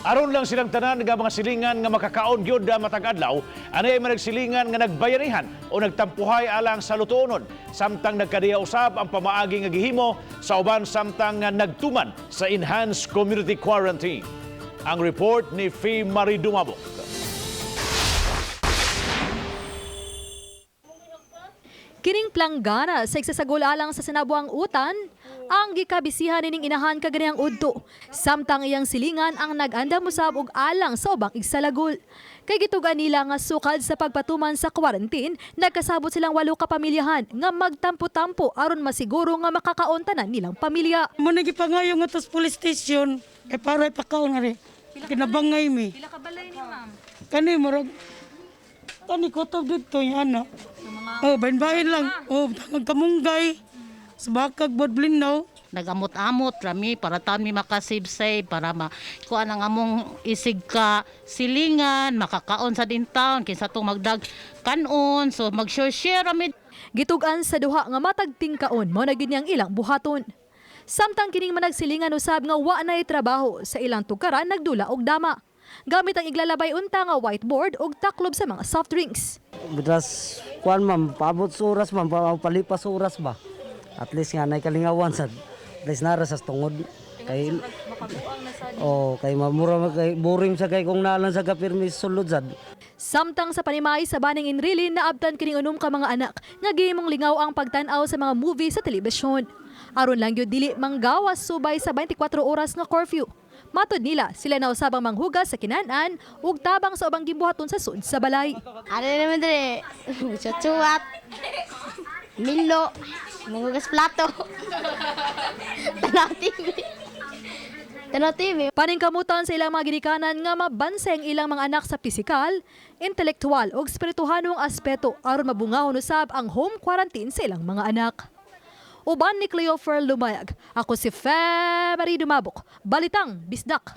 Aron lang silang tanan nga mga silingan nga makakaon gyud matag adlaw, anay man nagsilingan nga nagbayarihan o nagtampuhay alang sa lutuonon, samtang nagkadiya usab ang pamaagi nga gihimo sa uban samtang nga nagtuman sa enhanced community quarantine. Ang report ni Fee Marie Dumabok. Kining planggana sa iksasagol alang sa sinabuang utan, ang gikabisihan nining inahan kaganiyang udto. Samtang iyang silingan ang nag-andam usab og alang sa ubang igsalagol. Kay gitugan nila nga sukad sa pagpatuman sa quarantine, nagkasabot silang 8 ka pamilyahan nga magtampo-tampo aron masiguro nga makakaon tanan nilang pamilya. Mo nagipangayo nga tos police station kay para ipakaon nga rin. Kinabangay mi. Pila ka balay ni ma'am? Kani murag kani kutob dito yung anak. Oh, bahin-bahin lang. Oh, tangag kamunggay. Sabakag bodblinaw. Nagamot-amot rami para taon mi makasave-save para kuan ang among isig ka silingan, makakaon sa din taon kinsa tong magdag kanon, so mag-share rami. Gitugan sa duha nga matagting kaon mo na gid niyang ilang buhaton. Samtang kining managsilingan usab nga wa nay trabaho sa ilang tukaran nagdula og dama. Gamit ang iglalabay unta nga whiteboard ug taklob sa mga soft drinks. Bitas kuan ma'am, paabot sa oras ma'am, palipas sa oras ba? At least nga nay kalingawan sad. At least nara sa tungod kay kay mamura kay boring sa kay kung nalan sa kapirmi sulod sad. Samtang sa panimay sa Baning Inrilin naabtan kining unom ka mga anak nga gihimong lingaw ang pagtan-aw sa mga movie sa telebisyon. Aron lang gyud dili manggawas subay sa 24 oras nga curfew. Matod nila, sila na usabang manghugas sa kinanan ug tabang sa ubang gibuhaton sa sud sa balay. Ano naman dire? Chuchuat. Milo. Manghugas plato. Tanaw TV. Tanaw TV. Paningkamutan sa ilang mga ginikanan nga mabanseng ilang mga anak sa pisikal, intelektual ug espirituhanong aspeto aron mabungahon usab ang home quarantine sa ilang mga anak. Uban ni Cleofer Lumayag, ako si Fee Marie Dumabok, Balitang Bisdak.